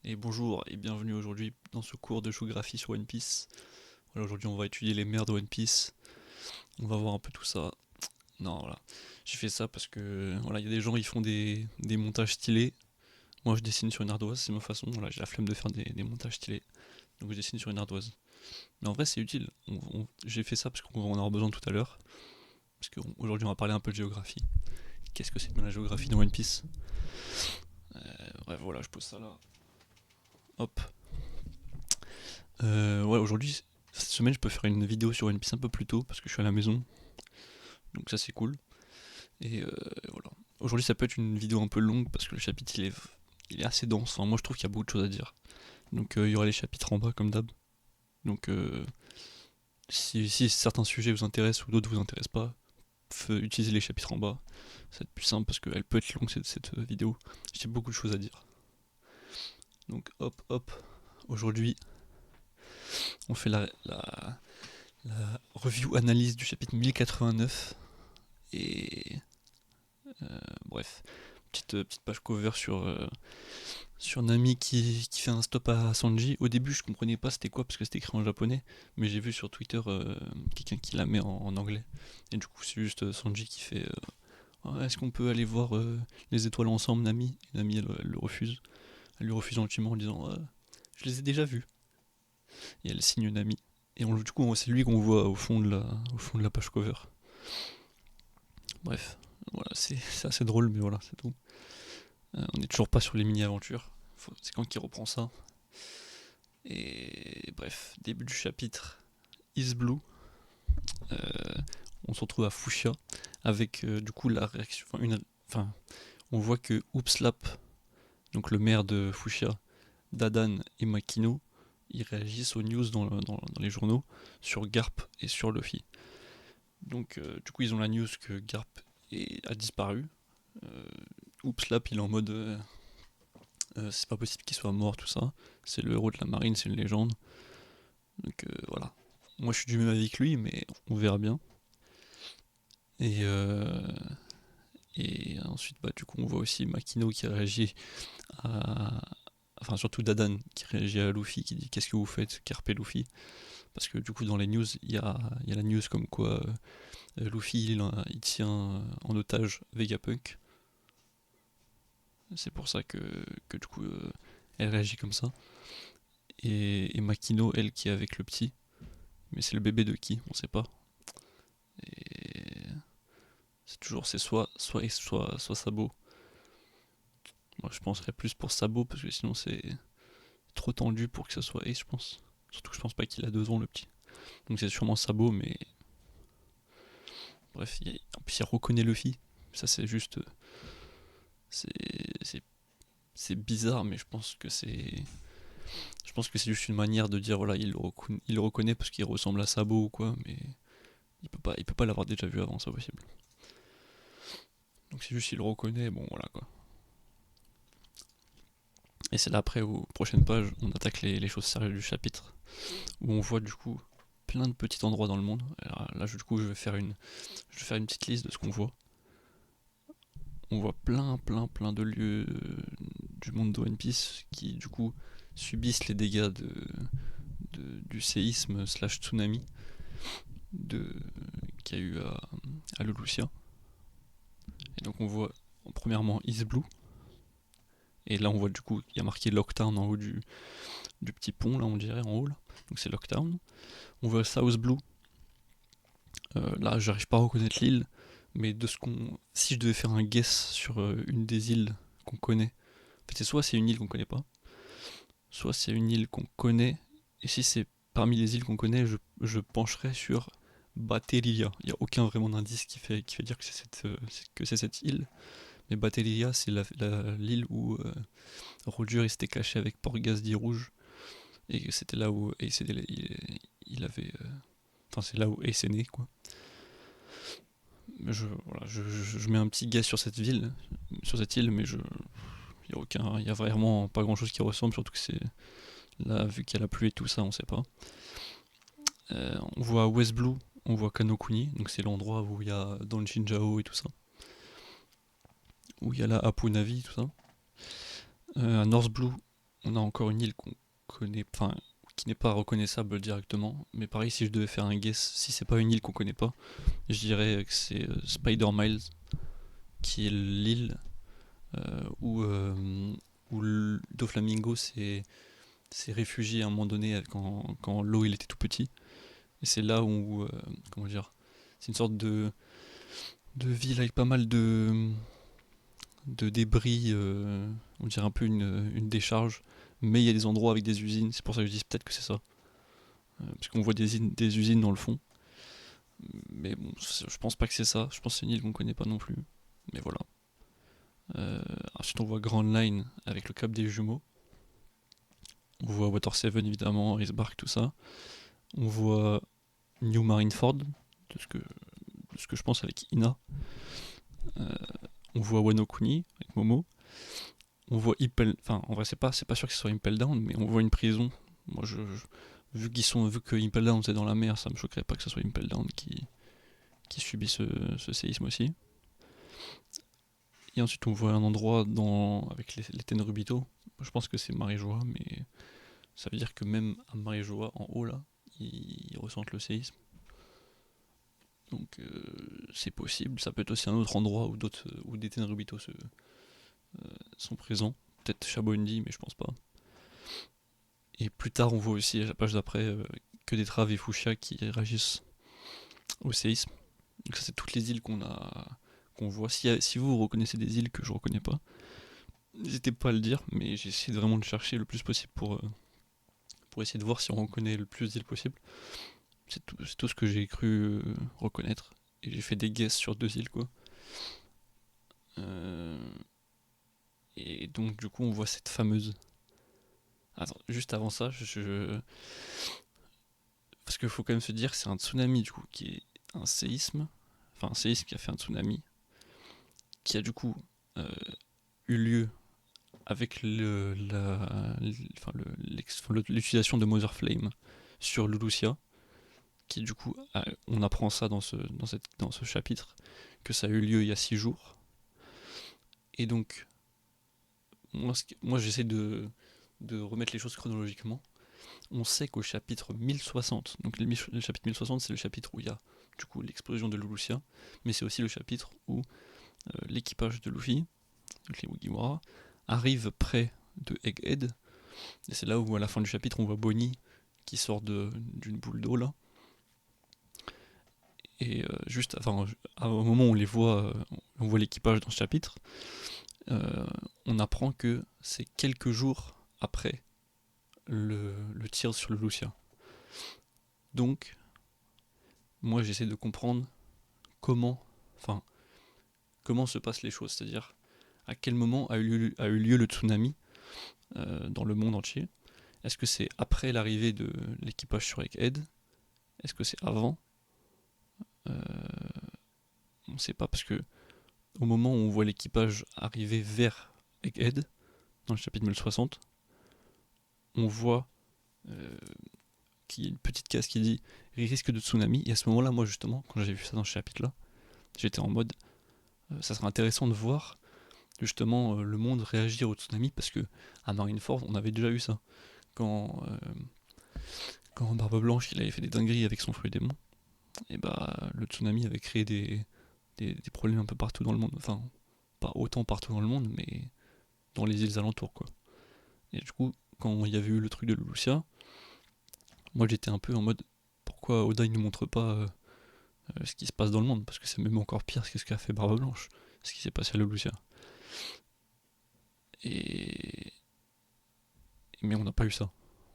Et bonjour et bienvenue aujourd'hui dans ce cours de géographie sur One Piece. Voilà, aujourd'hui on va étudier les mers de One Piece. On va voir un peu tout ça. Non, voilà. J'ai fait ça parce que voilà, il y a des gens qui font des montages stylés. Moi je dessine sur une ardoise, c'est ma façon. Voilà, j'ai la flemme de faire des montages stylés. Donc je dessine sur une ardoise. Mais en vrai c'est utile. J'ai fait ça parce qu'on va en avoir besoin tout à l'heure. Parce qu'aujourd'hui on va parler un peu de géographie. Qu'est-ce que c'est bien la géographie dans One Piece? Bref, voilà, je pose ça là. Hop. Ouais, aujourd'hui, cette semaine, je peux faire une vidéo sur One Piece un peu plus tôt parce que je suis à la maison. Donc ça, c'est cool. Et voilà. Aujourd'hui, ça peut être une vidéo un peu longue parce que le chapitre, il est assez dense. Enfin, moi, je trouve qu'il y a beaucoup de choses à dire. Donc il y aura les chapitres en bas, comme d'hab. Donc si certains sujets vous intéressent ou d'autres vous intéressent pas, utilisez les chapitres en bas. Ça va être plus simple parce qu'elle peut être longue, cette vidéo. J'ai beaucoup de choses à dire. Donc hop, hop. Aujourd'hui, on fait la review analyse du chapitre 1089. Et bref, petite page cover sur Nami qui fait un stop à Sanji. Au début, je comprenais pas c'était quoi parce que c'était écrit en japonais, mais j'ai vu sur Twitter quelqu'un qui la met en anglais. Et du coup, c'est juste Sanji qui fait ah, est-ce qu'on peut aller voir les étoiles ensemble, Nami? Et Nami, elle le refuse. Elle lui refuse gentiment en disant je les ai déjà vus. Et elle signe Nami. Et du coup, c'est lui qu'on voit au fond de la page cover. Bref, voilà, c'est assez drôle, mais voilà, c'est tout. On n'est toujours pas sur les mini-aventures. C'est quand qu'il reprend ça. Et bref, début du chapitre, Is Blue. Euh, on se retrouve à Fushia avec du coup la réaction. Enfin, on voit que Oopslap, donc le maire de Fushia, Dadan et Makino, ils réagissent aux news dans les journaux sur Garp et sur Luffy. Donc du coup ils ont la news que Garp a disparu. Euh, Oopslap il est en mode c'est pas possible qu'il soit mort, tout ça. C'est le héros de la marine, c'est une légende. Donc voilà. Moi je suis du même avis que lui, mais on verra bien. Et, euh, et ensuite, bah, du coup, on voit aussi Makino qui réagit à. Enfin, surtout Dadan qui réagit à Luffy, qui dit qu'est-ce que vous faites, Carpe Luffy. Parce que du coup, dans les news, il y a la news comme quoi Luffy il tient en otage Vegapunk. C'est pour ça que du coup, elle réagit comme ça. Et Makino, elle, qui est avec le petit. Mais c'est le bébé de qui? On sait pas. Et c'est soit Sabo. Moi je penserais plus pour Sabo parce que sinon c'est trop tendu pour que ça soit Ace, je pense. Surtout que je pense pas qu'il a 2 ans le petit. Donc c'est sûrement Sabo, mais bref, en plus il reconnaît Luffy. Ça c'est juste. C'est, c'est, c'est bizarre, mais je pense que c'est. Je pense que c'est juste une manière de dire voilà, il le reconnaît parce qu'il ressemble à Sabo ou quoi, mais il peut pas l'avoir déjà vu avant, c'est possible. Donc c'est juste qu'il le reconnaît, bon voilà quoi. Et c'est là après, aux prochaines pages, on attaque les choses sérieuses du chapitre, où on voit du coup plein de petits endroits dans le monde. Alors là, du coup, je vais faire une petite liste de ce qu'on voit. On voit plein de lieux du monde de One Piece qui, du coup, subissent les dégâts du séisme slash tsunami de, qu'il y a eu à Lulusia. Et donc, on voit premièrement East Blue. Et là, on voit du coup, il y a marqué Lockdown en haut du petit pont, là, on dirait, en haut. Là. Donc, c'est Lockdown. On voit South Blue. Là, j'arrive pas à reconnaître l'île, mais si je devais faire un guess sur une des îles qu'on connaît, en fait, c'est une île qu'on connaît pas, soit c'est une île qu'on connaît, et si c'est parmi les îles qu'on connaît, je pencherais sur Baterilia. Il n'y a aucun vraiment d'indice qui fait dire que c'est cette île, mais Baterilia, c'est l'île où Roger il s'était caché avec Portgas dit Rouge, et c'était là où Ace il avait. Enfin, c'est là où Ace est né, quoi. Voilà, je mets un petit guess sur cette île, mais il y a vraiment pas grand chose qui ressemble, surtout que c'est là, vu qu'il y a la pluie et tout ça, on sait pas. On voit West Blue, on voit Kanokuni, donc c'est l'endroit où il y a Don Shinjao et tout ça, où il y a la Hapu Navi, tout ça. À North Blue, on a encore une île qu'on connaît, enfin, qui n'est pas reconnaissable directement. Mais pareil, si je devais faire un guess, si c'est pas une île qu'on connaît pas, je dirais que c'est Spider Miles, qui est l'île où Doflamingo s'est réfugié à un moment donné quand l'eau il était tout petit. Et c'est là où, comment dire, c'est une sorte de ville avec pas mal de débris, on dirait un peu une décharge, mais il y a des endroits avec des usines, c'est pour ça que je dis peut-être que c'est ça. Parce qu'on voit des usines dans le fond, mais bon, je pense pas que c'est ça, je pense que c'est une île qu'on connaît pas non plus, mais voilà. Ensuite on voit Grand Line avec le Cap des Jumeaux, on voit Water 7 évidemment, Icebark, tout ça, on voit New Marineford, de ce que je pense avec Ina, Euh, on voit Wano Kuni avec Momo, on voit Impel, enfin en vrai c'est pas sûr que ce soit Impel Down, mais on voit une prison. Moi vu que Impel Down c'est dans la mer, ça me choquerait pas que ce soit Impel Down qui subit ce séisme aussi. Et ensuite on voit un endroit avec les Tenryubito. Je pense que c'est Marijoa, mais ça veut dire que même à Marijoa en haut là, ils ressentent le séisme. Donc c'est possible. Ça peut être aussi un autre endroit où des Tenryubito sont présents. Peut-être Shabondi, mais je pense pas. Et plus tard, on voit aussi à la page d'après que des Traves et Fuchsia qui réagissent au séisme. Donc ça, c'est toutes les îles qu'on voit. Si vous reconnaissez des îles que je reconnais pas, n'hésitez pas à le dire, mais j'ai essayé vraiment de chercher le plus possible pour essayer de voir si on reconnaît le plus d'îles possible. C'est tout ce que j'ai cru reconnaître. Et j'ai fait des guesses sur 2 îles, quoi. Euh, et donc, du coup, on voit cette fameuse. Attends, juste avant ça, parce qu'il faut quand même se dire, c'est un tsunami, du coup, qui est un séisme. Enfin, un séisme qui a fait un tsunami, qui a du coup euh, eu lieu avec l'utilisation de Mother Flame sur Lulusia, qui du coup, on apprend ça dans ce chapitre, que ça a eu lieu il y a 6 jours. Et donc, moi j'essaie de remettre les choses chronologiquement. On sait qu'au chapitre 1060, donc le chapitre 1060 c'est le chapitre où il y a du coup l'explosion de Lulusia, mais c'est aussi le chapitre où l'équipage de Luffy, donc les Mugiwara, arrive près de Egghead, et c'est là où à la fin du chapitre on voit Bonnie qui sort d'une boule d'eau là, et juste enfin, au moment où on voit l'équipage dans ce chapitre, on apprend que c'est quelques jours après le tir sur le Lucia. Donc, moi j'essaie de comprendre comment, enfin, comment se passent les choses, c'est-à-dire à quel moment a eu lieu le tsunami dans le monde entier. Est-ce que c'est après l'arrivée de l'équipage sur Egghead? Est-ce que c'est avant? On ne sait pas parce que au moment où on voit l'équipage arriver vers Egghead, dans le chapitre 1060, on voit qu'il y a une petite case qui dit risque de tsunami. Et à ce moment-là, moi justement, quand j'ai vu ça dans ce chapitre-là, j'étais en mode ça serait intéressant de voir justement le monde réagir au tsunami parce que à Marineford, on avait déjà eu ça. Quand, quand Barbe Blanche il avait fait des dingueries avec son fruit démon, et bah le tsunami avait créé des problèmes un peu partout dans le monde. Enfin, pas autant partout dans le monde, mais dans les îles alentours quoi. Et du coup, quand il y avait eu le truc de Lucia, moi j'étais un peu en mode pourquoi Oda il nous montre pas ce qui se passe dans le monde, parce que c'est même encore pire que ce qu'a fait Barbe Blanche, ce qui s'est passé à Lucia. Et mais on n'a pas eu ça.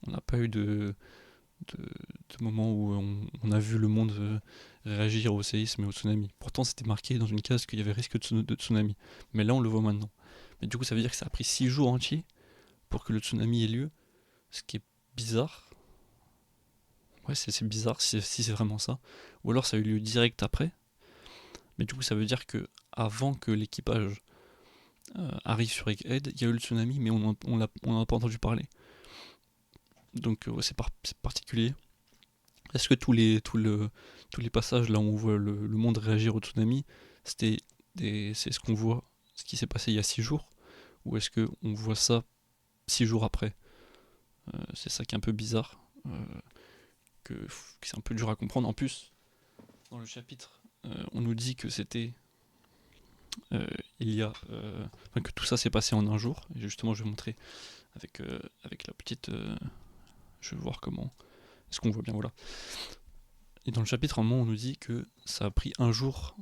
On n'a pas eu de moment où on a vu le monde réagir au séisme et au tsunami. Pourtant, c'était marqué dans une case qu'il y avait risque de tsunami. Mais là, on le voit maintenant. Mais du coup, ça veut dire que ça a pris 6 jours entiers pour que le tsunami ait lieu, ce qui est bizarre. Ouais, c'est bizarre si c'est vraiment ça. Ou alors ça a eu lieu direct après. Mais du coup, ça veut dire que avant que l'équipage arrive sur Egghead, il y a eu le tsunami, mais on n'a pas entendu parler. Donc c'est particulier. Est-ce que tous les passages là où on voit le monde réagir au tsunami, c'est ce qu'on voit, ce qui s'est passé il y a 6 jours, ou est-ce qu'on voit ça 6 jours après. C'est ça qui est un peu bizarre, que c'est un peu dur à comprendre. En plus, dans le chapitre, on nous dit que c'était que tout ça s'est passé en un jour. Et justement, je vais montrer avec la petite. Je vais voir comment. Est-ce qu'on voit bien, voilà. Et dans le chapitre, à un moment, on nous dit que ça a pris un jour.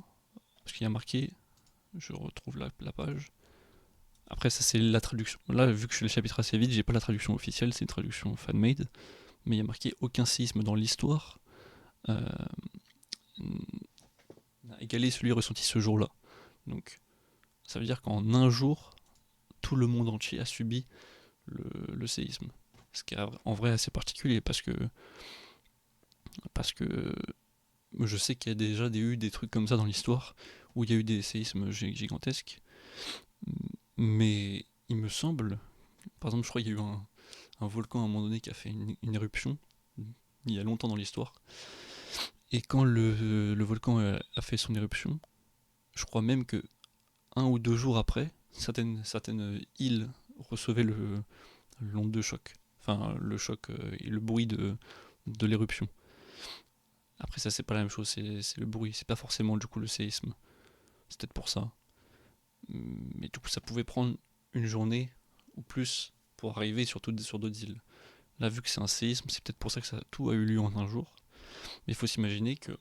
Parce qu'il y a marqué. Je retrouve la page. Après, ça, c'est la traduction. Là, vu que je fais le chapitre assez vite, j'ai pas la traduction officielle, c'est une traduction fan-made. Mais il y a marqué aucun séisme dans l'histoire n'a égalé celui ressenti ce jour-là. Donc, ça veut dire qu'en un jour, tout le monde entier a subi le séisme. Ce qui est en vrai assez particulier parce que je sais qu'il y a déjà eu des trucs comme ça dans l'histoire où il y a eu des séismes gigantesques, mais il me semble, par exemple, je crois qu'il y a eu un volcan à un moment donné qui a fait une éruption il y a longtemps dans l'histoire, et quand le volcan a fait son éruption, je crois même que 1 ou 2 jours après, certaines îles recevaient l'onde de choc, enfin le choc et le bruit de l'éruption. Après ça c'est pas la même chose, c'est le bruit, c'est pas forcément du coup le séisme. C'est peut-être pour ça. Mais du coup ça pouvait prendre une journée ou plus pour arriver sur d'autres îles. Là vu que c'est un séisme, c'est peut-être pour ça que tout a eu lieu en un jour. Mais il faut s'imaginer que,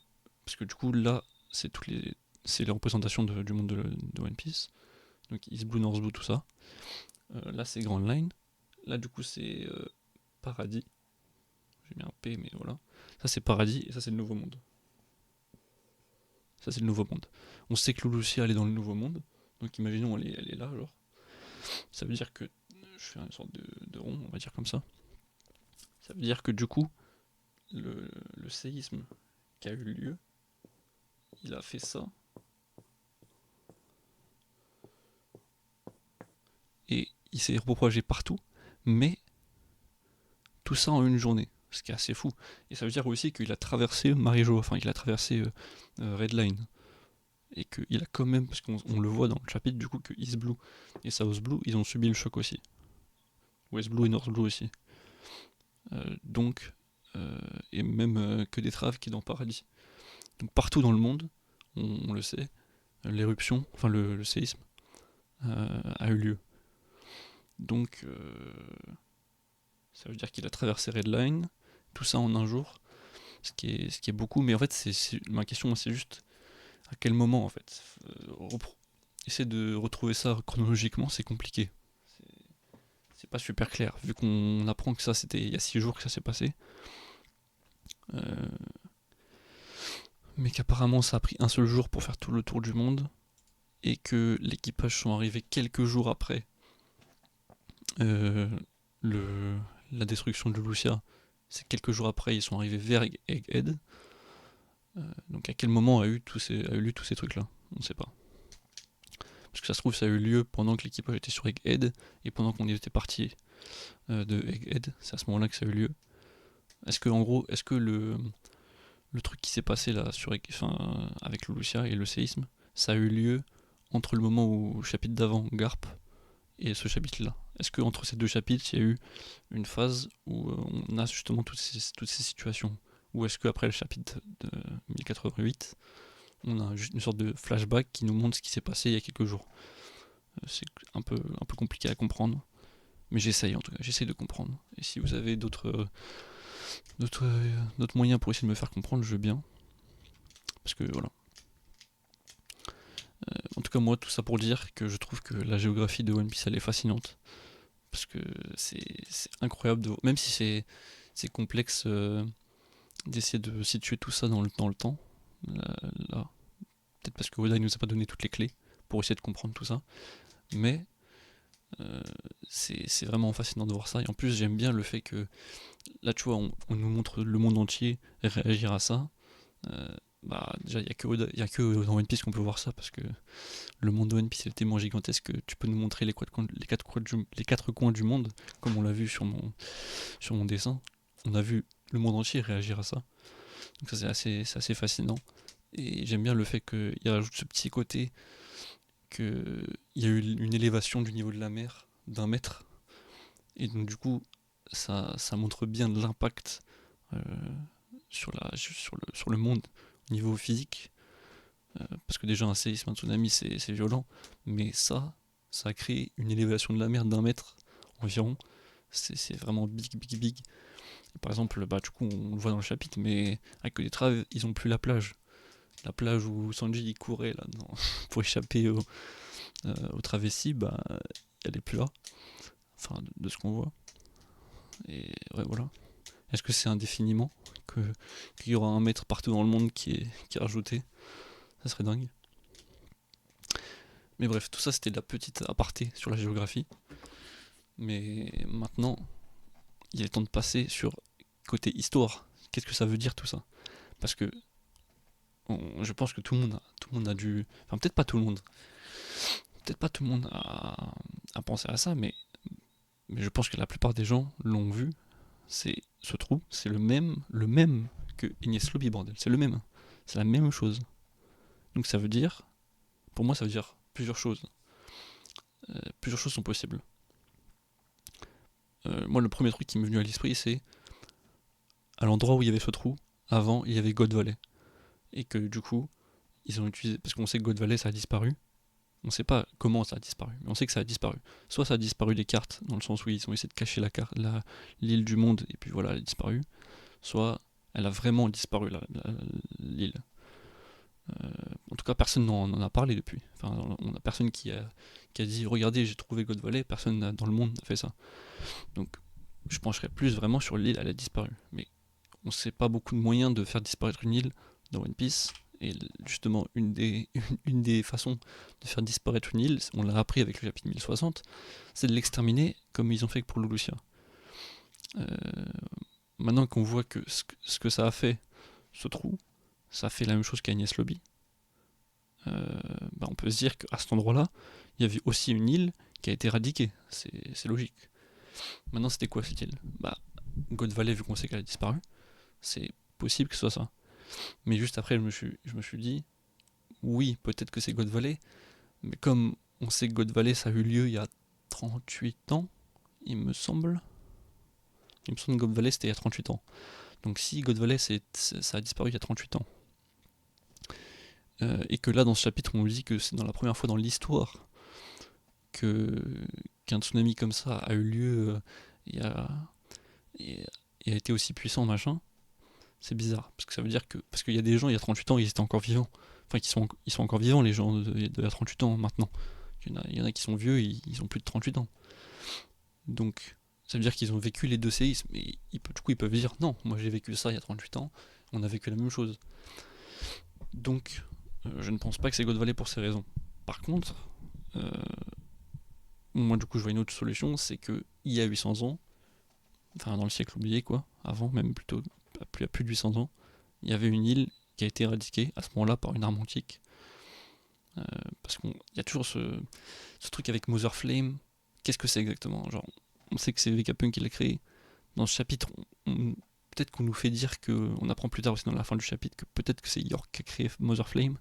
parce que du coup là c'est les représentations du monde de One Piece. Donc East Blue, North Blue, tout ça. Là c'est Grand Line. Là du coup c'est Paradis. J'ai mis un P mais voilà. Ça c'est Paradis et ça c'est le Nouveau Monde. Ça c'est le Nouveau Monde. On sait que Lulucia elle est dans le Nouveau Monde. Donc imaginons elle est là genre. Ça veut dire que je fais une sorte de rond, on va dire comme ça. Ça veut dire que du coup le séisme qui a eu lieu, il a fait ça. Et il s'est propagé partout. Mais tout ça en une journée. Ce qui est assez fou. Et ça veut dire aussi qu'il a traversé Marijo, enfin il a traversé Red Line. Et qu'il a quand même, parce qu'on le voit dans le chapitre du coup, que East Blue et South Blue, ils ont subi le choc aussi. West Blue et North Blue aussi. Donc, et même que des traves qui est dans Paradis. Donc partout dans le monde, on le sait, l'éruption, enfin le séisme, a eu lieu. Donc, ça veut dire qu'il a traversé Red Line, tout ça en un jour, ce qui est beaucoup, mais en fait, ma question, c'est juste à quel moment, en fait. Essayer de retrouver ça chronologiquement, c'est compliqué. C'est pas super clair, vu qu'on apprend que ça, c'était il y a 6 jours que ça s'est passé. Euh, mais qu'apparemment, ça a pris un seul jour pour faire tout le tour du monde, et que l'équipage sont arrivés quelques jours après euh, le, la destruction de Lucia. C'est quelques jours après, ils sont arrivés vers Egghead. Donc à quel moment a eu lieu tous ces trucs-là? On ne sait pas. Parce que ça se trouve, ça a eu lieu pendant que l'équipage était sur Egghead et pendant qu'on était parti de Egghead. C'est à ce moment-là que ça a eu lieu. Est-ce que le truc qui s'est passé là avec le Lucia et le séisme, ça a eu lieu entre le moment où le chapitre d'avant, Garp, et ce chapitre-là? Est-ce que entre ces deux chapitres, il y a eu une phase où on a justement toutes ces situations? Ou est-ce qu'après le chapitre de 1088, on a juste une sorte de flashback qui nous montre ce qui s'est passé il y a quelques jours? C'est un peu compliqué à comprendre, mais j'essaye en tout cas, j'essaye de comprendre. Et si vous avez d'autres moyens pour essayer de me faire comprendre, je veux bien. Parce que voilà. En tout cas, moi, tout ça pour dire que je trouve que la géographie de One Piece, elle est fascinante. Parce que c'est incroyable, même si c'est complexe d'essayer de situer tout ça dans le temps. Là, peut-être parce que Oda il nous a pas donné toutes les clés pour essayer de comprendre tout ça. Mais c'est vraiment fascinant de voir ça. Et en plus, j'aime bien le fait que là, tu vois, on nous montre le monde entier réagir à ça. Bah, déjà, il y a que dans One Piece qu'on peut voir ça parce que le monde de One Piece est tellement gigantesque que tu peux nous montrer les quatre coins du monde, comme on l'a vu sur mon dessin. On a vu le monde entier réagir à ça. Donc ça c'est assez fascinant. Et j'aime bien le fait qu'il rajoute ce petit côté qu'il y a eu une élévation du niveau de la mer d'1 mètre. Et donc du coup, ça montre bien l'impact euh, sur le monde au niveau physique. Parce que déjà un séisme, un tsunami, c'est violent. Mais ça a créé une élévation de la mer d'1 mètre environ. C'est vraiment big, big, big. Et par exemple, bah, du coup, on le voit dans le chapitre, mais avec les traves, ils ont plus la plage. La plage où Sanji il courait là, pour échapper au travestis, bah, elle est plus là. Enfin, de ce qu'on voit. Et ouais, voilà. Est-ce que c'est indéfiniment que, qu'il y aura 1 mètre partout dans le monde qui est rajouté? Ça serait dingue. Mais bref, tout ça c'était de la petite aparté sur la géographie. Mais maintenant, il est temps de passer sur côté histoire. Qu'est-ce que ça veut dire tout ça? Parce que je pense que tout le monde a dû. Enfin, peut-être pas tout le monde. Peut-être pas tout le monde a pensé à ça, mais je pense que la plupart des gens l'ont vu. C'est ce trou, c'est le même que Ignace Lobby, bordel. C'est le même. C'est la même chose. Donc ça veut dire, pour moi, ça veut dire plusieurs choses. Plusieurs choses sont possibles. Moi, le premier truc qui m'est venu à l'esprit, c'est à l'endroit où il y avait ce trou, avant, il y avait God Valley. Et que du coup, ils ont utilisé. Parce qu'on sait que God Valley, ça a disparu. On sait pas comment ça a disparu, mais on sait que ça a disparu. Soit ça a disparu des cartes, dans le sens où ils ont essayé de cacher l'île du monde, et puis voilà, elle a disparu. Soit elle a vraiment disparu, l'île. En tout cas, personne n'en a parlé depuis. Enfin, on a personne qui a dit regardez, j'ai trouvé God Valley, personne dans le monde n'a fait ça. Donc, je pencherais plus vraiment sur l'île, elle a disparu. Mais on sait pas beaucoup de moyens de faire disparaître une île dans One Piece. Et justement, une des façons de faire disparaître une île, on l'a appris avec le chapitre 1060, c'est de l'exterminer comme ils ont fait pour Lulusia. Euh, Maintenant qu'on voit que ce que ça a fait, ce trou, ça a fait la même chose qu'Agnès Lobby, bah on peut se dire qu'à cet endroit-là, il y avait aussi une île qui a été éradiquée. C'est logique. Maintenant, c'était quoi cette île? Bah, God Valley, vu qu'on sait qu'elle a disparu, c'est possible que ce soit ça. Mais juste après, je me suis dit, oui, peut-être que c'est God Valley, mais comme on sait que God Valley, ça a eu lieu il y a 38 ans, il me semble. Il me semble que God Valley, c'était il y a 38 ans. Donc si God Valley, ça a disparu il y a 38 ans, et que là, dans ce chapitre, on nous dit que c'est dans la première fois dans l'histoire que qu'un tsunami comme ça a eu lieu et, a, et, et a été aussi puissant, machin, c'est bizarre. Parce que ça veut dire que. Parce qu'il y a des gens, il y a 38 ans, ils étaient encore vivants. Enfin, ils sont encore vivants, les gens de il y a 38 ans maintenant. Il y en a qui sont vieux, ils ont plus de 38 ans. Donc, ça veut dire qu'ils ont vécu les deux séismes. Et du coup, ils peuvent dire non, moi j'ai vécu ça il y a 38 ans, on a vécu la même chose. Donc, je ne pense pas que c'est God Valley pour ces raisons. Par contre, euh, moi du coup, je vois une autre solution, c'est que il y a 800 ans, enfin dans le siècle oublié quoi, avant même plutôt, il y a plus de 800 ans, il y avait une île qui a été éradiquée à ce moment-là par une arme antique. Parce qu'il y a toujours ce truc avec Mother Flame. Qu'est-ce que c'est exactement? Genre, on sait que c'est Vegapunk qui l'a créé. Dans ce chapitre, peut-être qu'on nous fait dire que. On apprend plus tard aussi dans la fin du chapitre que peut-être que c'est York qui a créé Mother Flame.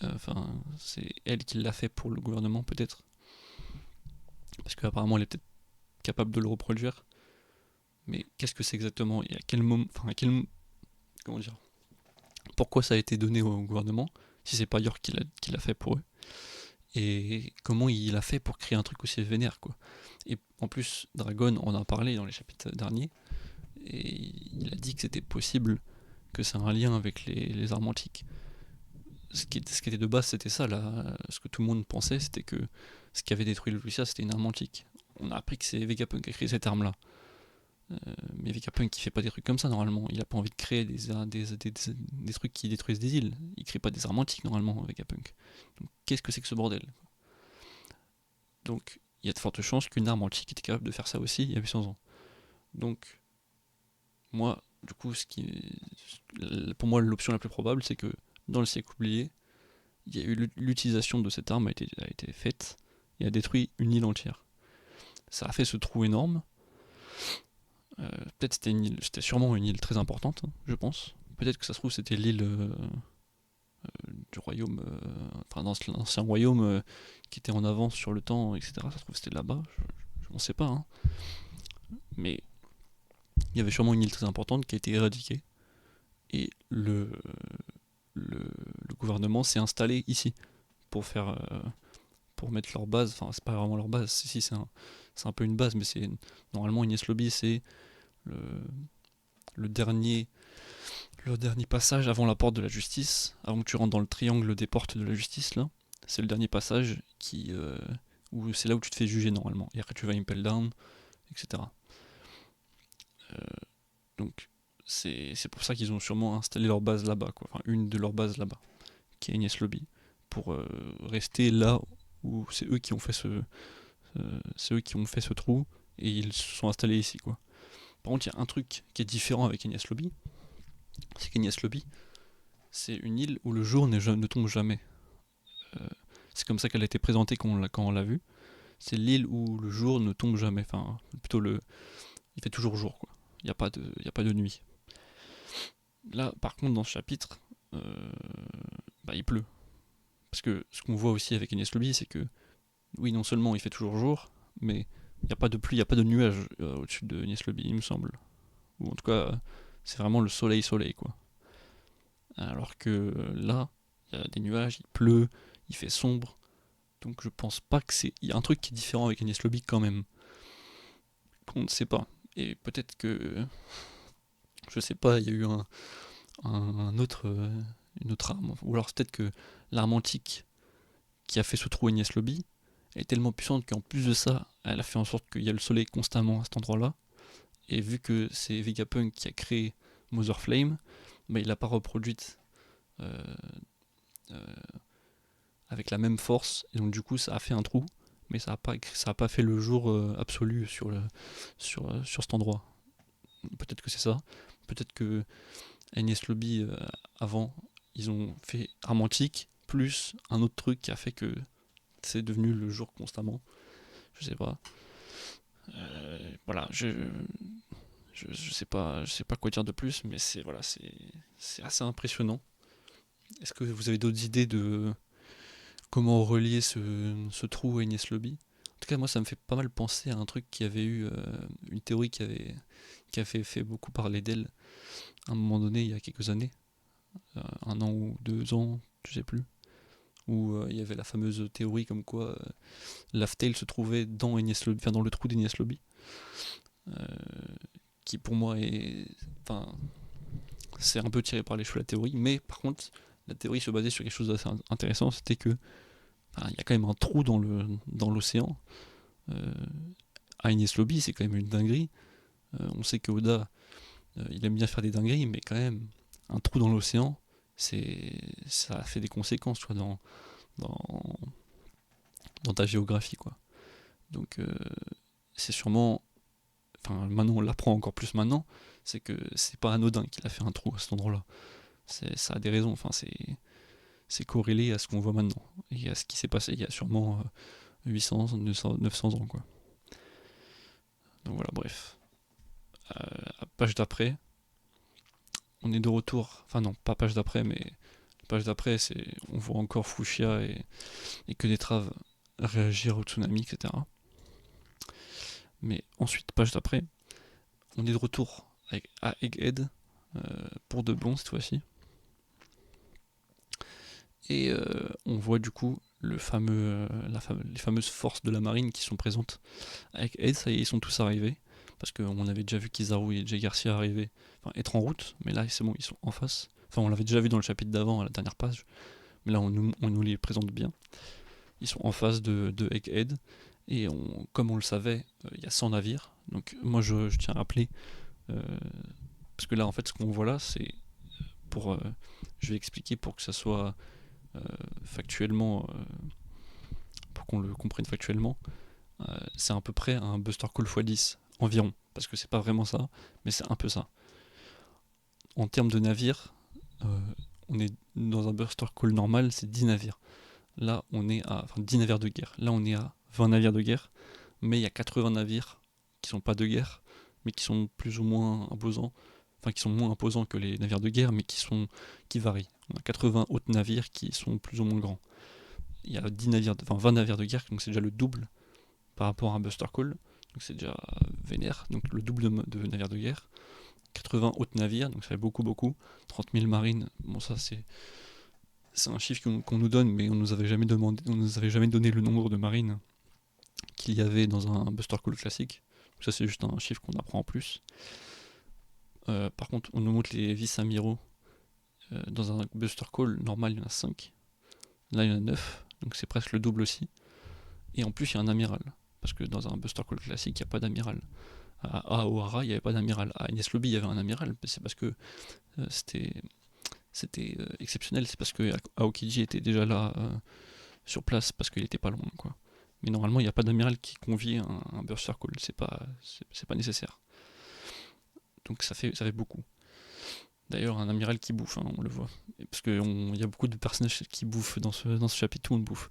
Enfin, c'est elle qui l'a fait pour le gouvernement, peut-être. Parce qu'apparemment, elle est peut-être capable de le reproduire. Mais qu'est-ce que c'est exactement? Et à quel moment. Enfin, à quel. Comment dire? Pourquoi ça a été donné au gouvernement si c'est pas York qui l'a fait pour eux? Et comment il a fait pour créer un truc aussi vénère, quoi. Et en plus, Dragon on en a parlé dans les chapitres derniers, et il a dit que c'était possible, que c'est un lien avec les armes antiques. Ce qui était de base, c'était ça, là, ce que tout le monde pensait, c'était que ce qui avait détruit le Lucia, c'était une arme antique. On a appris que c'est Vegapunk qui a créé cette arme-là. Mais Vegapunk il fait pas des trucs comme ça normalement, il a pas envie de créer des trucs qui détruisent des îles, il crée pas des armes antiques normalement Vegapunk. Donc qu'est-ce que c'est que ce bordel? Donc il y a de fortes chances qu'une arme antique était capable de faire ça aussi il y a 800 ans. Donc moi, du coup, pour moi l'option la plus probable c'est que dans le siècle oublié, il y a eu l'utilisation de cette arme a été faite et a détruit une île entière. Ça a fait ce trou énorme. Peut-être c'était sûrement une île très importante, hein, je pense. Peut-être que ça se trouve c'était l'île du royaume, enfin dans l'ancien royaume qui était en avance sur le temps, etc. Ça se trouve c'était là-bas, on sait pas, hein. Mais il y avait sûrement une île très importante qui a été éradiquée, et le gouvernement s'est installé ici pour faire pour mettre leur base. Enfin, c'est pas vraiment leur base, si c'est un peu une base, mais c'est normalement Ignace Lobby, c'est le, le dernier passage avant la porte de la justice, avant que tu rentres dans le triangle des portes de la justice là. C'est le dernier passage où c'est là où tu te fais juger normalement. Et après tu vas à Impel Down, etc. Euh, donc c'est pour ça qu'ils ont sûrement installé leur base là-bas, quoi. Enfin, une de leurs bases là-bas, qui est Ignace Lobby, pour rester là où c'est eux qui ont fait ce trou, et ils se sont installés ici, quoi. Par contre, il y a un truc qui est différent avec Ignace Lobby, c'est qu'Ignace Lobby, c'est une île où le jour ne tombe jamais. Euh, c'est comme ça qu'elle a été présentée quand on l'a vue. C'est l'île où le jour ne tombe jamais. Enfin, plutôt il fait toujours jour, quoi. Il y a pas de nuit. Là, par contre, dans ce chapitre, il pleut. Parce que ce qu'on voit aussi avec Ignace Lobby, c'est que, oui, non seulement il fait toujours jour, mais il n'y a pas de pluie, il n'y a pas de nuages au-dessus de Ignace Lobby, il me semble. Ou en tout cas, c'est vraiment le soleil, quoi. Alors que là, il y a des nuages, il pleut, il fait sombre. Donc je pense pas que c'est. Il y a un truc qui est différent avec Ignace Lobby quand même. Qu'on ne sait pas. Et peut-être que. Je sais pas, il y a eu une autre arme. Ou alors c'est peut-être que l'arme antique qui a fait ce trou à Ignace Lobby est tellement puissante qu'en plus de ça, elle a fait en sorte qu'il y a le soleil constamment à cet endroit-là. Et vu que c'est Vegapunk qui a créé Mother Flame, il l'a pas reproduite euh, euh, avec la même force. Et donc du coup, ça a fait un trou, mais ça a pas fait le jour absolu sur cet endroit. Peut-être que c'est ça. Peut-être que Agnès Lobby, avant, ils ont fait Armantique, plus un autre truc qui a fait que c'est devenu le jour constamment. Je sais pas. Voilà, je sais pas quoi dire de plus, mais c'est assez impressionnant. Est-ce que vous avez d'autres idées de comment relier ce trou à Agnès Lobby? En tout cas, moi, ça me fait pas mal penser à un truc qui avait eu une théorie qui a fait beaucoup parler d'elle à un moment donné, il y a quelques années, 1 an ou 2 ans, je sais plus, où il y avait la fameuse théorie comme quoi Laugh-Tale se trouvait dans Lobby, enfin, dans le trou d'Agnès Lobby, euh, qui pour moi enfin, c'est un peu tiré par les cheveux la théorie, mais par contre, la théorie se basait sur quelque chose d'assez intéressant, c'était que il y a quand même un trou dans l'océan. Euh, à Ines Lobby, c'est quand même une dinguerie. On sait que Oda, il aime bien faire des dingueries, mais quand même, un trou dans l'océan, ça fait des conséquences, tu vois, dans, dans ta géographie, quoi. Donc, c'est sûrement, enfin, maintenant on l'apprend encore plus maintenant, c'est que c'est pas anodin qu'il a fait un trou à cet endroit-là. Ça a des raisons, enfin, c'est corrélé à ce qu'on voit maintenant et à ce qui s'est passé il y a sûrement 800, 900 ans, quoi. Donc voilà, bref. Page d'après, on est de retour. Enfin non, pas page d'après, mais page d'après, on voit encore Fushia et que des traves réagir au tsunami, etc. Mais ensuite, page d'après, on est de retour à Egghead, pour de bon cette fois-ci. Et on voit du coup les fameuses forces de la marine qui sont présentes à Egghead. Ça y est, ils sont tous arrivés. Parce qu'on avait déjà vu Kizaru et Jay Garcia arriver, enfin être en route, mais là c'est bon, ils sont en face. Enfin, on l'avait déjà vu dans le chapitre d'avant, à la dernière page, mais là on nous les présente bien. Ils sont en face de Egghead, et comme on le savait, il y a 100 navires. Donc moi je tiens à rappeler, euh, parce que là en fait ce qu'on voit là, c'est pour. Je vais expliquer pour que ça soit factuellement, pour qu'on le comprenne factuellement. C'est à peu près un Buster Call x10 environ, parce que c'est pas vraiment ça, mais c'est un peu ça. En termes de navires, on est dans un Buster Call normal, c'est 10 navires. Là, on est à. Enfin, 10 navires de guerre. Là, on est à 20 navires de guerre, mais il y a 80 navires qui sont pas de guerre, mais qui sont plus ou moins imposants. Enfin, qui sont moins imposants que les navires de guerre, mais qui varient. On a 80 autres navires qui sont plus ou moins grands. Il y a 20 navires de guerre, donc c'est déjà le double par rapport à un Buster Call. donc c'est déjà vénère, donc le double de navires de guerre. 80 autres navires, donc ça fait beaucoup. 30 000 marines, bon ça c'est un chiffre qu'on nous donne, mais on nous avait jamais donné le nombre de marines qu'il y avait dans un Buster Call classique. Donc ça c'est juste un chiffre qu'on apprend en plus. Par contre, on nous montre les vice-amiraux. Dans un Buster Call normal, il y en a 5. Là, il y en a 9, donc c'est presque le double aussi. Et en plus, il y a un amiral. Parce que dans un Buster Call classique, il n'y a pas d'amiral. À Ohara, il n'y avait pas d'amiral. À Ines Lobby, il y avait un amiral. C'est parce que c'était exceptionnel. C'est parce que Aokiji était déjà là sur place, parce qu'il était pas loin, quoi. Mais normalement, il n'y a pas d'amiral qui convie un Buster Call. C'est pas nécessaire. Donc ça fait beaucoup. D'ailleurs, un amiral qui bouffe, hein, on le voit. Parce qu'il y a beaucoup de personnages qui bouffent dans ce chapitre, tout le monde bouffe.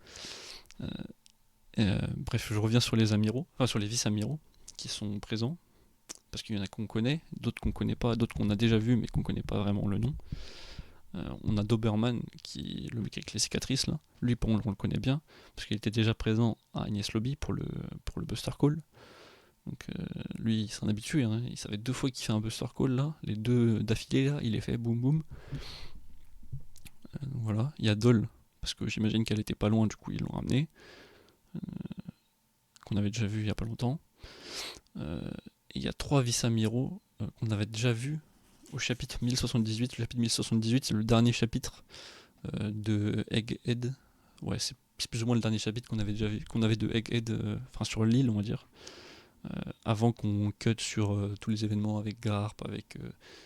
Bref, je reviens sur les amiraux, enfin sur les vice-amiraux qui sont présents. Parce qu'il y en a qu'on connaît, d'autres qu'on connaît pas, d'autres qu'on a déjà vus mais qu'on connaît pas vraiment le nom. On a Doberman, le mec avec les cicatrices là. Lui, on le connaît bien, parce qu'il était déjà présent à Agnès Lobby pour le Buster Call. Donc lui, il s'en habitue, hein. Il savait 2 fois qu'il fait un Buster Call là, les 2 d'affilée là, il les fait boum boum. Voilà, il y a Doll, parce que j'imagine qu'elle était pas loin, du coup ils l'ont ramenée, qu'on avait déjà vu il y a pas longtemps. Il y a 3 vice-amiraux qu'on avait déjà vus au chapitre 1078. Le chapitre 1078, c'est le dernier chapitre de Egghead. Ouais, c'est plus ou moins le dernier chapitre qu'on avait déjà vu, qu'on avait de Egghead, enfin sur l'île, on va dire. Avant qu'on cut sur tous les événements avec Garp, avec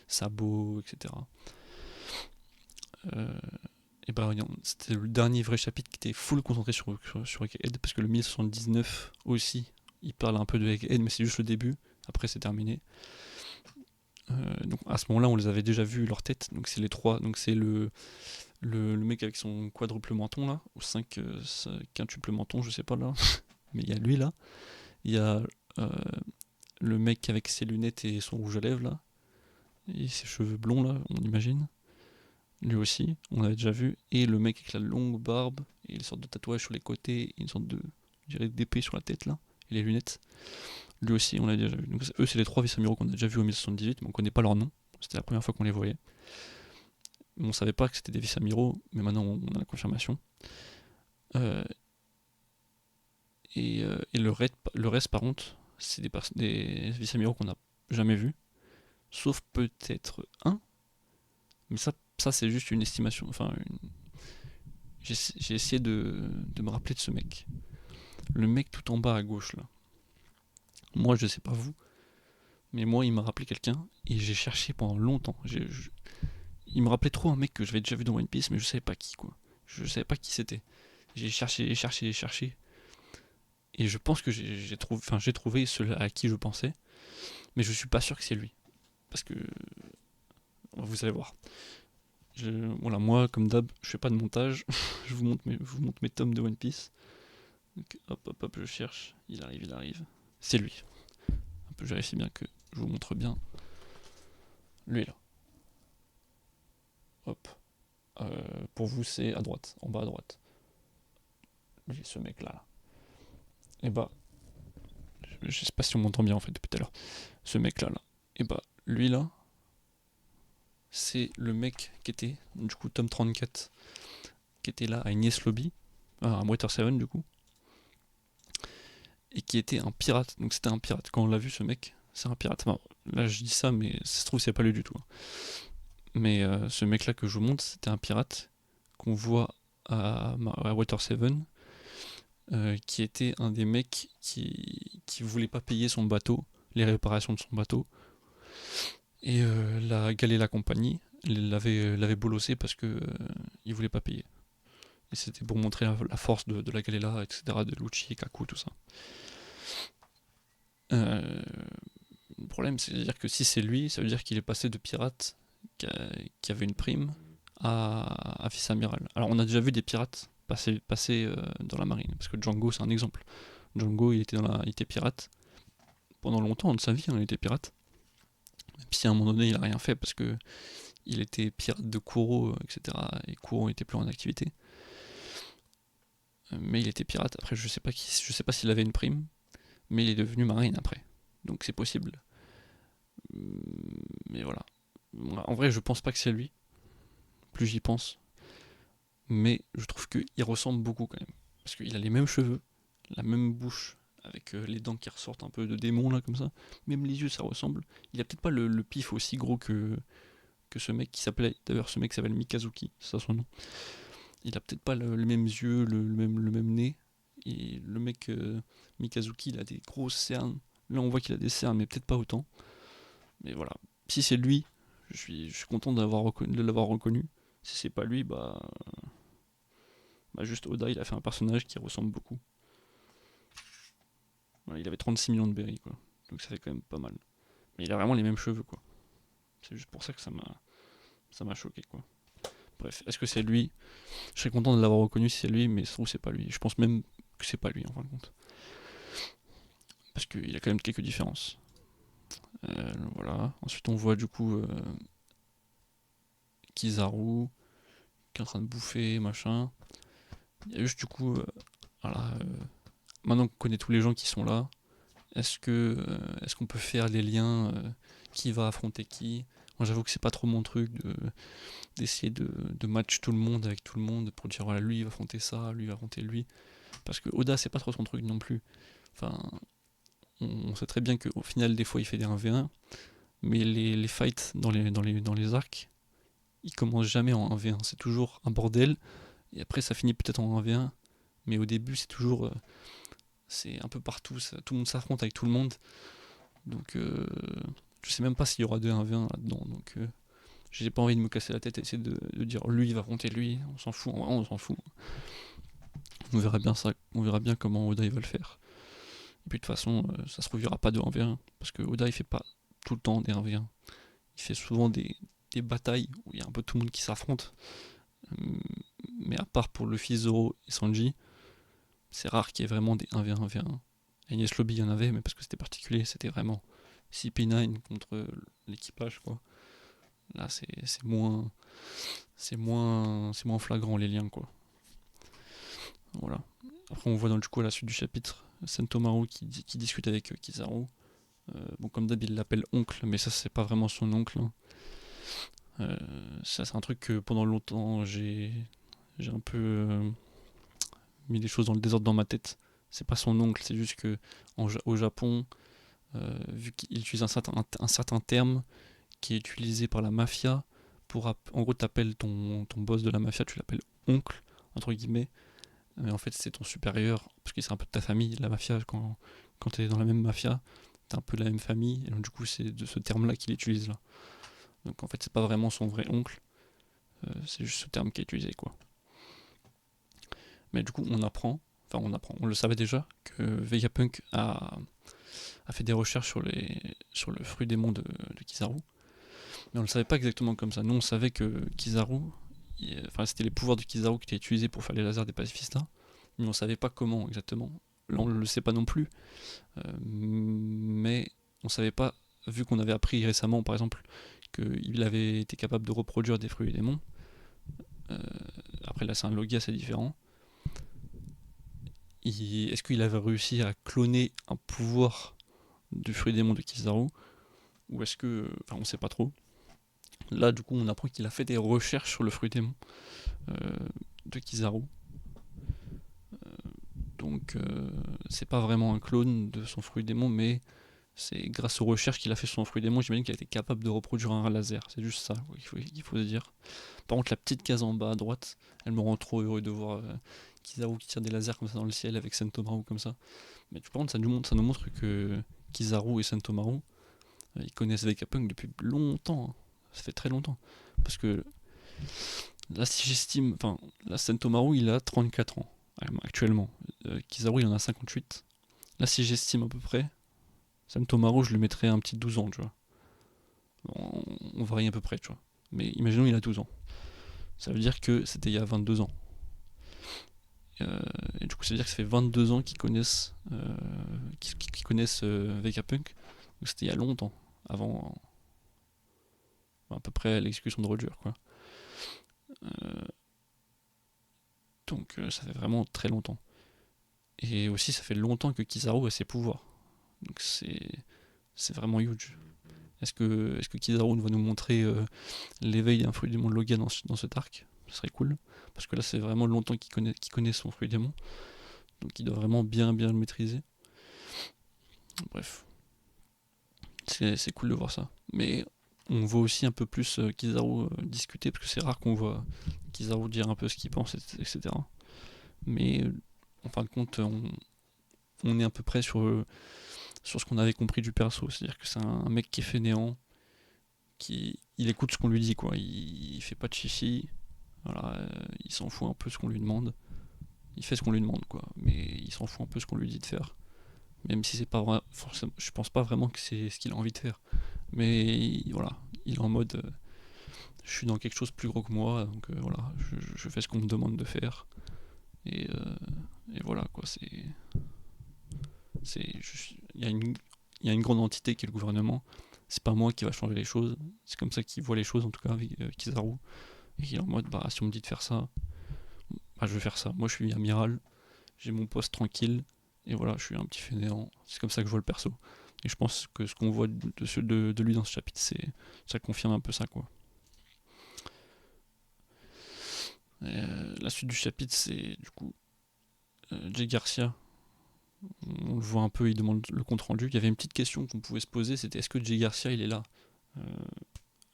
Sabo, etc. Et bah, c'était le dernier vrai chapitre qui était full concentré sur Egghead, parce que le 1079 aussi, il parle un peu de Egghead, mais c'est juste le début. Après, c'est terminé. Donc à ce moment-là, on les avait déjà vus leur tête. Donc c'est les 3. Donc c'est le mec avec son quadruple menton là, ou 5 quintuple menton, je sais pas là. Mais il y a lui là. Il y a le mec avec ses lunettes et son rouge à lèvres là. Et ses cheveux blonds là, on imagine. Lui aussi, on l'avait déjà vu. Et le mec avec la longue barbe et une sorte de tatouage sur les côtés et une sorte de, je dirais, d'épée sur la tête là. Et les lunettes. Lui aussi, on l'a déjà vu. Donc, eux, c'est les 3 vice-amiraux qu'on a déjà vus au 1078, mais on connaît pas leur nom. C'était la première fois qu'on les voyait. On savait pas que c'était des vice-amiraux, mais maintenant on a la confirmation. Euh, et le reste, par contre, c'est des vice-amiraux qu'on n'a jamais vus. Sauf peut-être un. Mais ça c'est juste une estimation. Enfin, j'ai essayé de me rappeler de ce mec. Le mec tout en bas à gauche, là. Moi, je sais pas vous, mais moi, il m'a rappelé quelqu'un, et j'ai cherché pendant longtemps. Il me rappelait trop un mec que j'avais déjà vu dans One Piece, mais je savais pas qui, quoi. Je savais pas qui c'était. J'ai cherché, et je pense que j'ai trouvé celui à qui je pensais, mais je suis pas sûr que c'est lui. Parce que, vous allez voir. Voilà, moi, comme d'hab, je fais pas de montage, je vous montre mes tomes de One Piece. Donc, hop, je cherche, il arrive. C'est lui. Un peu, je vérifie bien que je vous montre bien. Lui là. Hop. Pour vous, c'est à droite, en bas à droite. Lui, ce mec là. Et bah, je sais pas si on m'entend bien en fait depuis tout à l'heure. Ce mec là. Et bah, lui là, c'est le mec qui était, du coup, tome 34, qui était là à Ines Lobby, à Water 7 du coup, et qui était un pirate. Donc c'était un pirate. Quand on l'a vu, ce mec, c'est un pirate. Bon, là, je dis ça, mais ça se trouve, c'est pas lui du tout. Mais ce mec là que je vous montre, c'était un pirate qu'on voit à Water 7, qui était un des mecs qui voulait pas payer son bateau, les réparations de son bateau. Et la Galela Compagnie l'avait bolossé parce que il voulait pas payer. Et c'était pour montrer la force de la Galela, etc., de Lucci, Kaku, tout ça. Le problème, c'est-à-dire que si c'est lui, ça veut dire qu'il est passé de pirate qui avait une prime à vice-amiral. Alors on a déjà vu des pirates passer dans la marine, parce que Django c'est un exemple. Django il était pirate pendant longtemps de sa vie, hein, il était pirate. Même si à un moment donné il a rien fait parce que il était pirate de Kuro, etc. Et Kuro était plus en activité. Mais il était pirate. Après je sais pas s'il avait une prime, mais il est devenu Marine après. Donc c'est possible. Mais voilà. En vrai, je pense pas que c'est lui, plus j'y pense. Mais je trouve qu'il ressemble beaucoup quand même. Parce qu'il a les mêmes cheveux, la même bouche, avec les dents qui ressortent un peu de démon là comme ça. Même les yeux, ça ressemble. Il a peut-être pas le pif aussi gros que ce mec qui s'appelait. D'ailleurs, ce mec s'appelle Mikazuki, c'est ça son nom. Il a peut-être pas les mêmes yeux, le même nez. Et le mec Mikazuki, il a des grosses cernes. Là, on voit qu'il a des cernes, mais peut-être pas autant. Mais voilà. Si c'est lui, je suis content de l'avoir reconnu. Si c'est pas lui, juste Oda, il a fait un personnage qui ressemble beaucoup. Voilà, il avait 36 millions de berries, quoi. Donc ça fait quand même pas mal. Mais il a vraiment les mêmes cheveux, quoi. C'est juste pour ça que ça m'a choqué, quoi. Bref, est-ce que c'est lui? Je serais content de l'avoir reconnu si c'est lui, mais ça se trouve c'est pas lui. Je pense même que c'est pas lui, en fin de compte. Parce qu'il a quand même quelques différences. Voilà. Ensuite, on voit du coup Kizaru qui est en train de bouffer, machin. Il y a juste du coup, voilà, maintenant qu'on connaît tous les gens qui sont là, est-ce qu'on peut faire les liens, qui va affronter qui? Moi j'avoue que c'est pas trop mon truc d'essayer de match tout le monde avec tout le monde pour dire voilà lui il va affronter ça, lui il va affronter lui. Parce que Oda c'est pas trop son truc non plus. Enfin, on sait très bien qu'au final des fois il fait des 1v1, mais les fights dans les arcs, ils commencent jamais en 1v1, c'est toujours un bordel, et après ça finit peut-être en 1v1, mais au début c'est toujours c'est un peu partout, tout le monde s'affronte avec tout le monde. Donc je sais même pas s'il y aura 2 1v1 là-dedans. Donc j'ai pas envie de me casser la tête et essayer de dire lui il va affronter lui. On s'en fout, en vrai on s'en fout. On verra bien ça, on verra bien comment Oda il va le faire. Et puis de toute façon, ça se trouve il y aura pas de 1v1. Parce que Oda il fait pas tout le temps des 1v1. Il fait souvent des batailles où il y a un peu tout le monde qui s'affronte. Mais à part pour Luffy, Zoro et Sanji, c'est rare qu'il y ait vraiment des 1v1 1v1. À Ines Lobby il y en avait, mais parce que c'était particulier, c'était vraiment CP9 contre l'équipage quoi. Là c'est moins flagrant les liens quoi. Voilà. Après on voit dans du coup à la suite du chapitre Sentomaru qui discute avec Kizaru. Bon comme d'hab il l'appelle oncle, mais ça c'est pas vraiment son oncle. Hein. Ça c'est un truc que pendant longtemps j'ai un peu mis des choses dans le désordre dans ma tête. C'est pas son oncle, c'est juste que au Japon, vu qu'il utilise un certain terme qui est utilisé par la mafia, en gros t'appelles ton boss de la mafia, tu l'appelles oncle, entre guillemets, mais en fait c'est ton supérieur, parce que c'est un peu de ta famille, la mafia, quand t'es dans la même mafia, t'es un peu de la même famille, et donc du coup c'est de ce terme-là qu'il utilise là. Donc en fait c'est pas vraiment son vrai oncle, c'est juste ce terme qui est utilisé quoi. Mais du coup on le savait déjà, que Vegapunk a fait des recherches sur le fruit démon de Kizaru, mais on le savait pas exactement comme ça. Nous on savait que Kizaru, c'était les pouvoirs de Kizaru qui étaient utilisés pour faire les lasers des pacifistas, mais on savait pas comment exactement. Là on le sait pas non plus, mais on savait pas, vu qu'on avait appris récemment par exemple qu'il avait été capable de reproduire des fruits et démons. Euh, Après là c'est un Logia, c'est différent. Est-ce qu'il avait réussi à cloner un pouvoir du fruit démon de Kizaru, ou est-ce que, enfin on sait pas trop. Là du coup on apprend qu'il a fait des recherches sur le fruit démon euh, de Kizaru. Donc c'est pas vraiment un clone de son fruit démon, mais c'est grâce aux recherches qu'il a fait sur son fruit démon, j'imagine qu'il a été capable de reproduire un laser. C'est juste ça qu'il faut se dire. Par contre la petite case en bas à droite, elle me rend trop heureux de voir Kizaru qui tire des lasers comme ça dans le ciel avec Sentomaru comme ça. Mais par contre ça nous montre que Kizaru et Sentomaru, ils connaissent Vegapunk depuis longtemps. Hein. Ça fait très longtemps. Parce que là, si j'estime. Enfin, là, Sentomaru, il a 34 ans actuellement. Kizaru, il en a 58. Là, si j'estime à peu près, Sentomaru, je lui mettrais un petit 12 ans, tu vois. On varie à peu près, tu vois. Mais imaginons, il a 12 ans. Ça veut dire que c'était il y a 22 ans. Et du coup, ça veut dire que ça fait 22 ans qu'ils connaissent, qu'ils connaissent Vegapunk. Donc c'était il y a longtemps. Avant, à peu près l'exécution de Roger, quoi. Donc ça fait vraiment très longtemps. Et aussi ça fait longtemps que Kizaru a ses pouvoirs. Donc c'est vraiment huge. Est-ce que Kizaru va nous montrer l'éveil d'un fruit démon de Logia dans cet arc? Ce serait cool. Parce que là, c'est vraiment longtemps qu'il connaît son fruit démon. Donc il doit vraiment bien le maîtriser. Bref, c'est cool de voir ça. Mais on voit aussi un peu plus Kizaru discuter, parce que c'est rare qu'on voit Kizaru dire un peu ce qu'il pense, etc. Mais en fin de compte, on est à peu près sur ce qu'on avait compris du perso. C'est-à-dire que c'est un mec qui est fainéant, il écoute ce qu'on lui dit, quoi. Il fait pas de chichi, voilà, il s'en fout un peu de ce qu'on lui demande. Il fait ce qu'on lui demande, quoi. Mais il s'en fout un peu de ce qu'on lui dit de faire. Même si c'est pas vrai, forcément, je pense pas vraiment que c'est ce qu'il a envie de faire. Mais voilà, il est en mode je suis dans quelque chose plus gros que moi, donc voilà, je fais ce qu'on me demande de faire. Et voilà, quoi, il y a une grande entité qui est le gouvernement. C'est pas moi qui va changer les choses, c'est comme ça qu'il voit les choses, en tout cas avec Kizaru. Et il est en mode, bah si on me dit de faire ça, bah je vais faire ça. Moi je suis amiral, j'ai mon poste tranquille, et voilà, je suis un petit fainéant. C'est comme ça que je vois le perso. Et je pense que ce qu'on voit de lui dans ce chapitre, ça confirme un peu ça, quoi. La suite du chapitre, c'est du coup Jay Garcia. On le voit un peu, il demande le compte rendu. Il y avait une petite question qu'on pouvait se poser, c'était est-ce que Jay Garcia il est là euh,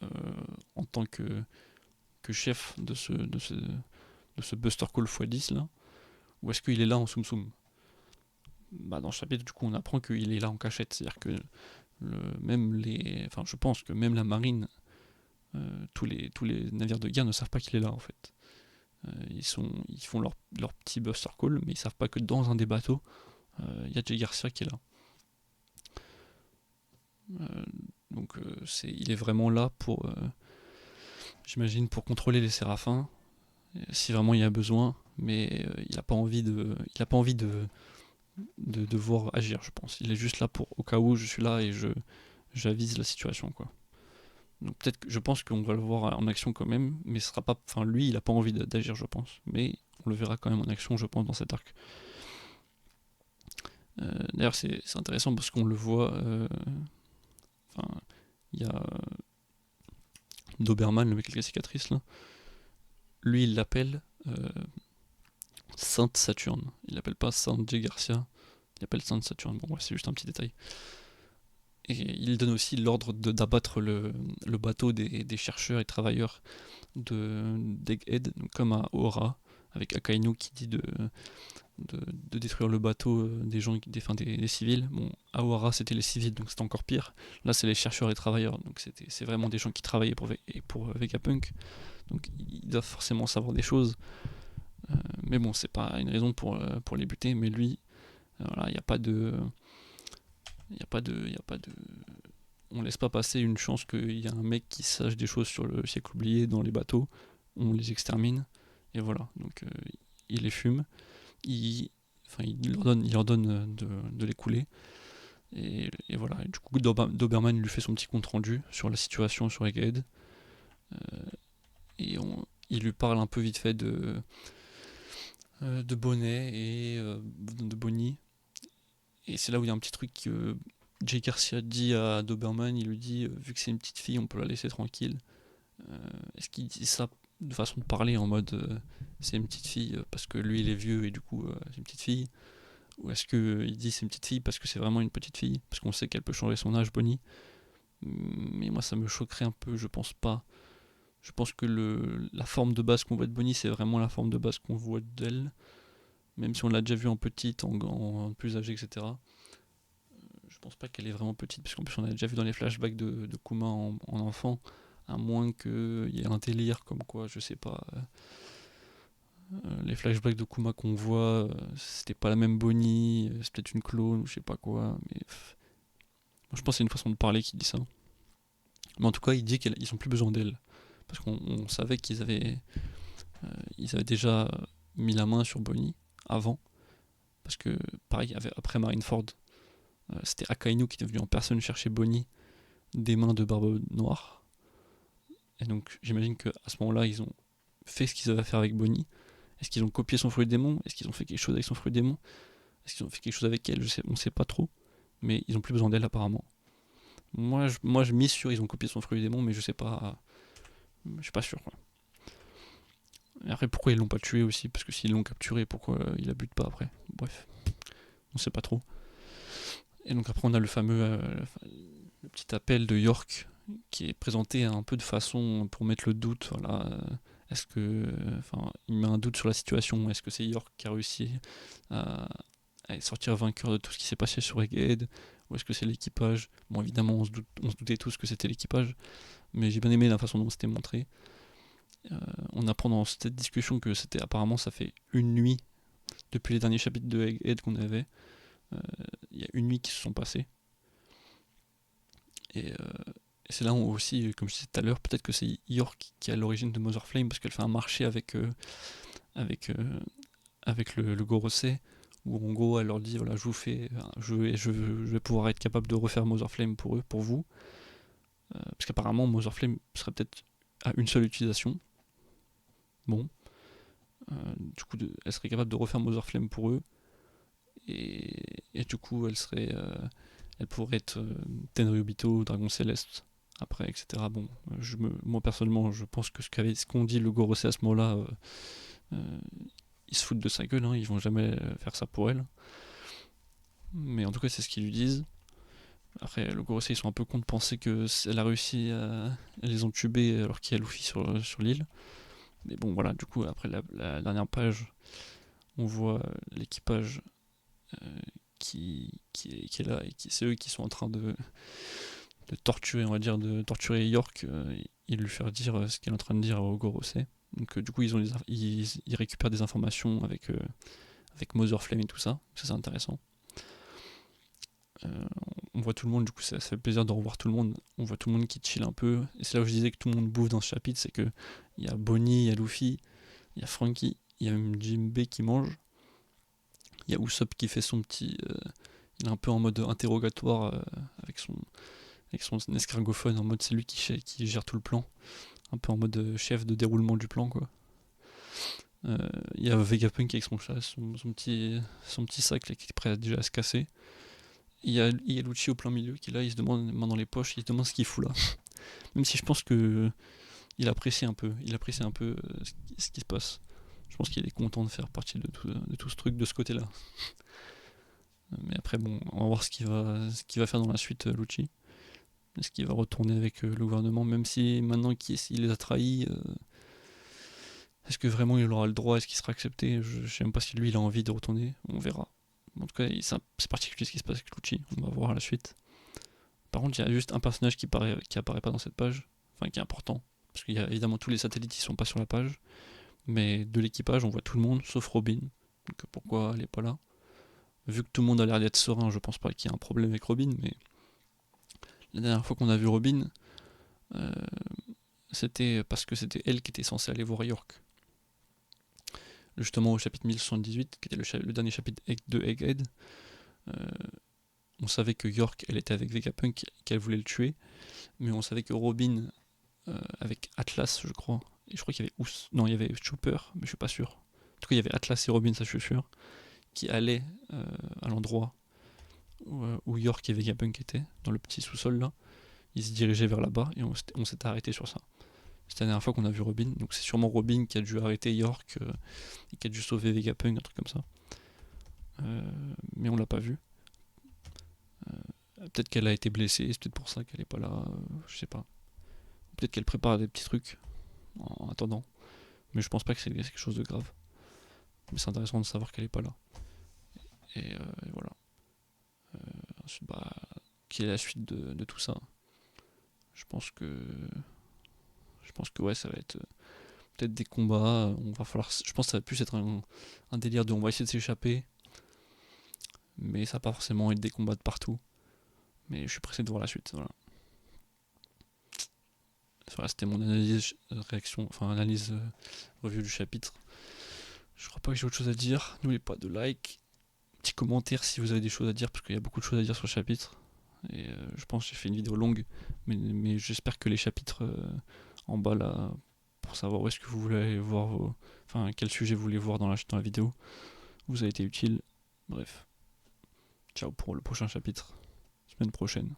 euh, en tant que chef de ce Buster Call x10 là, ou est-ce qu'il est là en Tsum Tsum? Bah, dans le chapitre, du coup, on apprend qu'il est là en cachette, c'est-à-dire que enfin, je pense que même la marine, tous les navires de guerre ne savent pas qu'il est là en fait. Ils font leur petit Buster Call, mais ils savent pas que dans un des bateaux, il y a Jay Garcia qui est là. Donc il est vraiment là j'imagine, pour contrôler les séraphins, si vraiment il y a besoin, mais il n'a pas envie de devoir agir, je pense. Il est juste là pour, au cas où je suis là et j'avise la situation, quoi. Donc peut-être que je pense qu'on va le voir en action quand même, mais ce sera pas, enfin lui, il a pas envie d'agir, je pense, mais on le verra quand même en action, je pense, dans cet arc. D'ailleurs, c'est intéressant parce qu'on le voit. Enfin, il y a Doberman, le mec avec la cicatrice là. Lui, il l'appelle Sainte Saturne. Il l'appelle pas Sainte J. Garcia. Il l'appelle Sainte Saturne. Bon, ouais, c'est juste un petit détail. Et il donne aussi l'ordre d'abattre le bateau des chercheurs et travailleurs d'Egghead, comme à Ora, avec Akainu qui dit de détruire le bateau des gens, des civils. Bon, à Ora c'était les civils, donc c'était encore pire. Là, c'est les chercheurs et travailleurs, donc c'est vraiment des gens qui travaillaient pour Vegapunk. Donc ils doivent forcément savoir des choses. Mais bon, c'est pas une raison pour les buter, mais lui, voilà, il n'y a pas de. Il y a pas de. Il y a pas de. On laisse pas passer une chance qu'il y a un mec qui sache des choses sur le siècle oublié dans les bateaux. On les extermine. Et voilà. Donc il les fume. Il leur donne de les couler. Et voilà. Et du coup, Doberman lui fait son petit compte rendu sur la situation sur Egghead. Et il lui parle un peu vite fait de Bonnet et de Bonnie. Et c'est là où il y a un petit truc que Jay Garcia dit à Doberman, il lui dit vu que c'est une petite fille, on peut la laisser tranquille. Est-ce qu'il dit ça de façon de parler en mode c'est une petite fille parce que lui il est vieux et du coup c'est une petite fille, ou est-ce qu'il dit c'est une petite fille parce que c'est vraiment une petite fille, parce qu'on sait qu'elle peut changer son âge, Bonnie? Mais moi ça me choquerait un peu, je pense pas. Je pense que la forme de base qu'on voit de Bonnie, c'est vraiment la forme de base qu'on voit d'elle, même si on l'a déjà vue en petite, en plus âgée, etc. Je pense pas qu'elle est vraiment petite, parce qu'en plus on a déjà vu dans les flashbacks de Kuma en enfant, à moins qu'il y ait un délire comme quoi, je sais pas, les flashbacks de Kuma qu'on voit, c'était pas la même Bonnie, c'est peut-être une clone ou je sais pas quoi, mais moi je pense que c'est une façon de parler qui dit ça. Mais en tout cas, il dit qu'ils ont plus besoin d'elle, parce qu'on savait ils avaient déjà mis la main sur Bonnie avant, parce que pareil, après Marineford, c'était Akainu qui est venu en personne chercher Bonnie des mains de Barbe Noire. Et donc j'imagine qu'à ce moment-là, ils ont fait ce qu'ils avaient à faire avec Bonnie. Est-ce qu'ils ont copié son fruit démon? Est-ce qu'ils ont fait quelque chose avec son fruit démon? Est-ce qu'ils ont fait quelque chose avec elle? On sait pas trop. mais ils ont plus besoin d'elle apparemment. Moi je mise sur ils ont copié son fruit du démon, mais je sais pas, je suis pas sûr quoi. Et après pourquoi ils l'ont pas tué aussi, parce que s'ils l'ont capturé, pourquoi il la bute pas après. Bref, on sait pas trop. Et donc après on a le fameux le petit appel de York qui est présenté un peu de façon pour mettre le doute. Voilà, est-ce que, enfin, il met un doute sur la situation. Est-ce que c'est York qui a réussi à, à sortir vainqueur de tout ce qui s'est passé sur Egghead, ou est-ce que c'est l'équipage? Bon, évidemment, on se doutait tous que c'était l'équipage, mais j'ai bien aimé la façon dont c'était montré. On apprend dans cette discussion que c'était apparemment ça fait une nuit depuis les derniers chapitres de Egghead qu'on avait. Il y a une nuit qui se sont passés. Et, c'est là où aussi, comme je disais tout à l'heure, peut-être que c'est York qui est à l'origine de Mother Flame parce qu'elle fait un marché avec, avec le Gorosei, où en gros elle leur dit voilà, je vous fais, je vais pouvoir être capable de refaire Mother Flame pour eux, pour vous. Parce qu'apparemment Mother Flame serait peut-être à une seule utilisation. Bon. Du coup, elle serait capable de refaire Mother Flame pour eux. Et du coup, elle pourrait être Tenryubito, Dragon Céleste, après, etc. Bon, moi personnellement, je pense que ce qu'on dit le Gorosei à ce moment-là, ils se foutent de sa gueule, hein, ils vont jamais faire ça pour elle. Mais en tout cas, c'est ce qu'ils lui disent. Après, le Gorosei, ils sont un peu cons de penser qu'elle a réussi à les entuber alors qu'il y a Luffy sur l'île. Mais bon, voilà, du coup, après la dernière page, on voit l'équipage qui est là, et c'est eux qui sont en train de torturer, on va dire, de torturer York, et lui faire dire ce qu'elle est en train de dire au Gorosei. Donc du coup, ils récupèrent des informations avec Mother Flame et tout ça. Ça, c'est intéressant. On voit tout le monde, du coup, ça fait plaisir de revoir tout le monde. On voit tout le monde qui chill un peu. Et c'est là où je disais que tout le monde bouffe dans ce chapitre, c'est que il y a Bonnie, il y a Luffy, il y a Franky, il y a même Jinbei qui mange. Il y a Usopp qui fait son petit. Il est un peu en mode interrogatoire avec son escargophone, en mode c'est lui qui gère tout le plan. Un peu en mode chef de déroulement du plan, quoi. Il y a Vegapunk avec son chat, son petit sac là, qui est prêt déjà à se casser. Il y a Lucci au plein milieu qui là, il se demande, main dans les poches, il se demande ce qu'il fout là. Même si je pense que il apprécie un peu, ce qui se passe. Je pense qu'il est content de faire partie de tout ce truc de ce côté-là. Mais après, bon, on va voir ce qu'il va faire dans la suite, Lucci. Est-ce qu'il va retourner avec le gouvernement, même si maintenant qu'il les a trahis, est-ce que vraiment il aura le droit, est-ce qu'il sera accepté? Je sais même pas si lui il a envie de retourner, on verra. En tout cas, c'est particulier ce qui se passe avec Lucci, on va voir à la suite. Par contre, il y a juste un personnage qui apparaît pas dans cette page, enfin qui est important, parce qu'il y a évidemment tous les satellites qui sont pas sur la page, mais de l'équipage on voit tout le monde sauf Robin. Donc pourquoi elle est pas là? Vu que tout le monde a l'air d'être serein, je pense pas qu'il y ait un problème avec Robin, mais la dernière fois qu'on a vu Robin, euh, c'était parce que c'était elle qui était censée aller voir York. Justement au chapitre 1078, qui était le dernier chapitre de Egghead, on savait que York, elle était avec Vegapunk, qu'elle voulait le tuer, mais on savait que Robin, avec Atlas, je crois, et je crois qu'il y avait non, il y avait Chopper, mais je suis pas sûr. En tout cas, il y avait Atlas et Robin, ça je suis sûr, qui allaient à l'endroit où York et Vegapunk étaient, dans le petit sous-sol là. Ils se dirigeaient vers là-bas et on s'était arrêté sur ça. C'était la dernière fois qu'on a vu Robin, donc c'est sûrement Robin qui a dû arrêter York et qui a dû sauver Vegapunk, un truc comme ça. Mais on l'a pas vu. Peut-être qu'elle a été blessée, c'est peut-être pour ça qu'elle est pas là, je sais pas. Peut-être qu'elle prépare des petits trucs en attendant. Mais je pense pas que c'est quelque chose de grave. Mais c'est intéressant de savoir qu'elle est pas là. Et voilà. Ensuite, bah, quelle est la suite de tout ça? Je pense que. Je pense que ouais, ça va être peut-être des combats. On va falloir. Je pense que ça va plus être un délire de on va essayer de s'échapper. Mais ça va pas forcément être des combats de partout. Mais je suis pressé de voir la suite. Voilà. Voilà, c'était mon analyse, réaction, enfin analyse review du chapitre. Je crois pas que j'ai autre chose à dire. N'oubliez pas de like, petit commentaire si vous avez des choses à dire, parce qu'il y a beaucoup de choses à dire sur le chapitre. Et je pense que j'ai fait une vidéo longue, mais j'espère que les chapitres en bas là, pour savoir où est-ce que vous voulez aller voir enfin quel sujet vous voulez voir dans la vidéo, vous a été utile. Bref, ciao pour le prochain chapitre. semaine prochaine.